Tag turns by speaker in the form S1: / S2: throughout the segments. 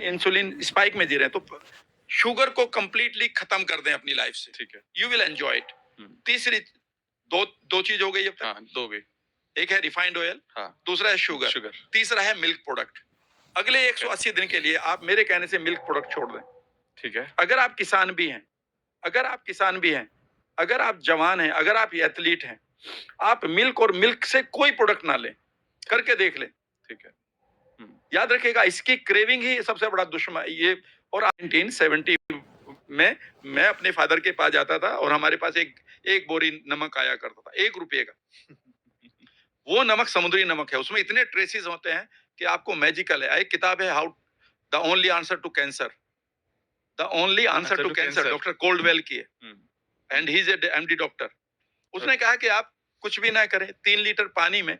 S1: Insulin spike में जी रहे हैं, तो शुगर को कंप्लीटली खत्म कर दें अपनी लाइफ से,
S2: ठीक है।
S1: You will enjoy it. तीसरी दो दो चीज हो गई अब तक।
S2: हाँ, 2 गई।
S1: एक है रिफाइंड ऑयल,
S2: हाँ,
S1: दूसरा है शुगर,
S2: शुगर।
S1: तीसरा है मिल्क प्रोडक्ट। अगले 180 दिन के लिए आप मेरे कहने से मिल्क प्रोडक्ट छोड़ दें।
S2: ठीक है।
S1: अगर आप किसान भी हैं, अगर आप किसान भी हैं, अगर आप जवान हैं, अगर आप एथलीट हैं, आप मिल्क और मिल्क से कोई प्रोडक्ट ना लें, करके देख लें।
S2: ठीक है।
S1: याद रखिएगा, इसकी क्रेविंग ही सबसे बड़ा दुश्मन ये। और 1970 में मैं अपने फादर के पास जाता था और हमारे पास एक एक बोरी नमक आया करता था, 1 रुपये का। वो नमक समुद्री नमक है, उसमें इतने ट्रेसेस होते हैं कि आपको मैजिकल है। एक किताब है, how the only answer to cancer, the only answer to cancer, doctor Coldwell की है, and he is MD doctor. उसने कहा कि आप कुछ भी ना करें, 3 लीटर पानी में,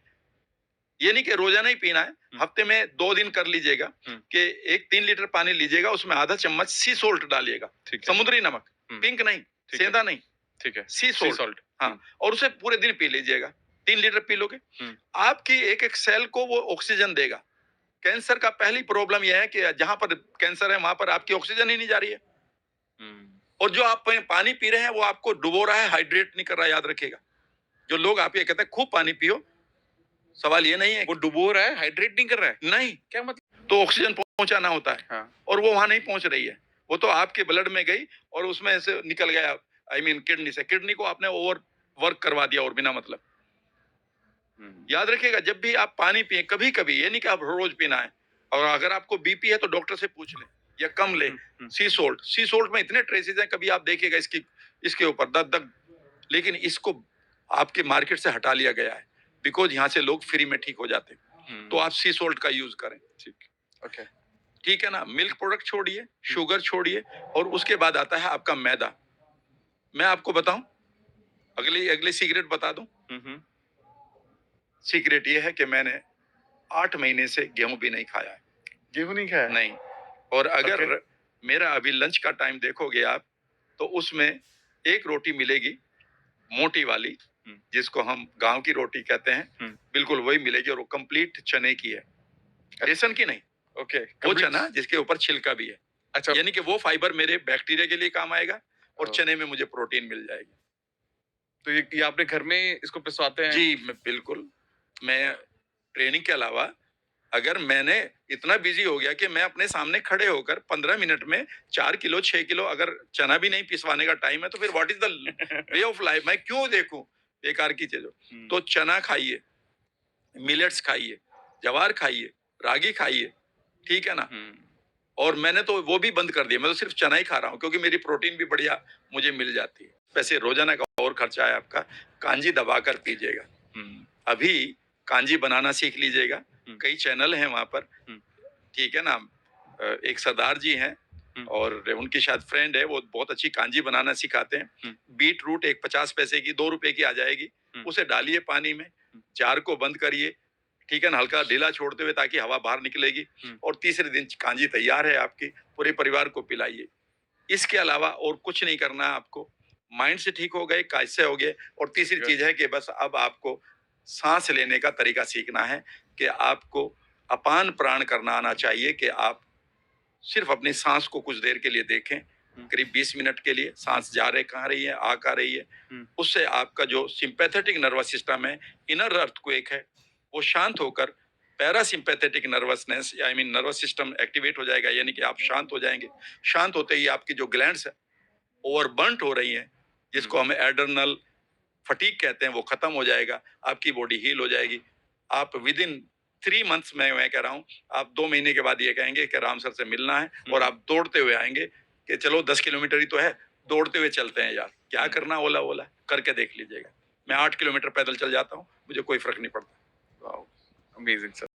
S1: ये नहीं कि रोजाना ही पीना है, हफ्ते में 2 दिन कर लीजिएगा कि 3 लीटर पानी लीजिएगा, उसमें आधा चम्मच सी सोल्ट डालिएगा, समुद्री नमक, पिंक नहीं, सेंधा नहीं,
S2: ठीक है,
S1: सी सोल्ट। हाँ, और उसे पूरे दिन पी लीजिएगा। 3 लीटर पी लोगे, आपकी एक एक सेल को वो ऑक्सीजन देगा। कैंसर का पहली प्रॉब्लम यह है कि जहां पर कैंसर है वहां पर आपकी ऑक्सीजन ही नहीं जा रही है, और जो आप पानी पी रहे हैं वो आपको डुबो रहा है, हाइड्रेट नहीं कर रहा है। याद रखिएगा, जो लोग आप ये कहते हैं खूब पानी पियो, सवाल ये नहीं है
S2: वो डुबो रहा है, हाइड्रेट नहीं कर रहा है।
S1: नहीं,
S2: क्या मतलब?
S1: तो ऑक्सीजन पहुंचाना होता है।
S2: हाँ।
S1: और वो वहां नहीं पहुंच रही है, वो तो आपके ब्लड में गई और उसमें से निकल गया, आई मीन किडनी से, किडनी को आपने ओवर वर्क करवा दिया और बिना मतलब। याद रखिएगा, जब भी आप पानी पिए, कभी कभी, ये नहीं कि आप रोज पीना है। और अगर आपको बीपी है तो डॉक्टर से पूछ ले या कम ले। सी सोल्ट में इतने ट्रेसेस हैं, कभी आप देखिएगा इसके ऊपर दग, लेकिन इसको आपके मार्केट से हटा लिया गया है, बिकॉज यहाँ से लोग फ्री में ठीक हो जाते हैं। तो आप सी सोल्ट का यूज करें।
S2: ओके,
S1: ठीक है ना। मिल्क प्रोडक्ट छोड़िए, शुगर छोड़िए, और उसके बाद आता है आपका मैदा। मैं आपको बताऊं, अगली सीक्रेट बता दूं। सीक्रेट ये है कि मैंने 8 महीने से गेहूं भी नहीं खाया है।
S2: गेहूं नहीं खाया?
S1: नहीं। और अगर मेरा अभी लंच का टाइम देखोगे आप, तो उसमें एक रोटी मिलेगी, मोटी वाली, जिसको हम गांव की रोटी कहते हैं, बिल्कुल वही मिलेगी, और वो कंप्लीट चने की है, बेसन की नहीं।
S2: ओके,
S1: वो चना जिसके ऊपर छिलका भी है।
S2: अच्छा,
S1: यानी कि वो फाइबर मेरे बैक्टीरिया के लिए काम आएगा, और
S2: ओ।
S1: चने में मुझे प्रोटीन मिल जाएगी।
S2: तो ये आपने घर में इसको पिसवाते हैं?
S1: जी, बिल्कुल। मैं ट्रेनिंग के अलावा, अगर मैंने इतना बिजी हो गया कि मैं अपने सामने खड़े होकर 15 मिनट में 4 किलो 6 किलो, अगर चना भी नहीं पिसवाने का टाइम है, तो फिर what is the way of life? मैं क्यों देखूं बेकार की चीजों? तो चना खाइए, मिलेट्स खाइए, जवार खाइए, रागी खाइए, ठीक है ना। और मैंने तो वो भी बंद कर दिया, मैं तो सिर्फ चना ही खा रहा हूँ, क्योंकि मेरी प्रोटीन भी बढ़िया मुझे मिल जाती है। वैसे रोजाना का और खर्चा है आपका, कांजी दबा कर पीजिएगा। अभी कांजी बनाना सीख लीजिएगा, कई चैनल हैं वहां पर, ठीक है ना। एक सरदार जी हैं, और उनकी शायद फ्रेंड है, वो बहुत अच्छी कांजी बनाना सिखाते हैं। बीट रूट एक 50 पैसे की, 2 रुपए की आ जाएगी, उसे डालिए पानी में, जार को बंद करिए, ठीक है ना, हल्का ढीला छोड़ते हुए, ताकि हवा बाहर निकलेगी, और तीसरे दिन कांजी तैयार है आपकी, पूरे परिवार को पिलाइए। इसके अलावा और कुछ नहीं करना है आपको। माइंड से ठीक हो गए, कैसे हो गए। और तीसरी चीज है कि बस अब आपको सांस लेने का तरीका सीखना है, कि आपको अपान प्राण करना आना चाहिए, कि आप सिर्फ अपनी सांस को कुछ देर के लिए देखें, करीब 20 मिनट के लिए, सांस जा रही कहाँ रही है, आ कहाँ रही है। उससे आपका जो सिंपैथेटिक नर्वस सिस्टम है, इनर अर्थक्वेक है, वो शांत होकर parasympathetic nervousness, I mean nervous system activate हो जाएगा, यानी कि आप शांत हो जाएंगे। शांत होते ही आपकी जो ग्लैंड्स ओवरबर्न्ट हो रही हैं, जिसको हम एड्रेनल फटीग कहते हैं, वो खत्म हो जाएगा, आपकी बॉडी हील हो जाएगी। आप विद इन 3 मंथ्स में, मैं कह रहा हूँ, आप 2 महीने के बाद ये कहेंगे कि राम सर से मिलना है, और आप दौड़ते हुए आएंगे कि चलो 10 किलोमीटर ही तो है, दौड़ते हुए चलते हैं यार, क्या करना, ओला ओला करके देख लीजिएगा। मैं 8 किलोमीटर पैदल चल जाता हूँ, मुझे कोई फर्क नहीं पड़ता।
S2: Amazing sir.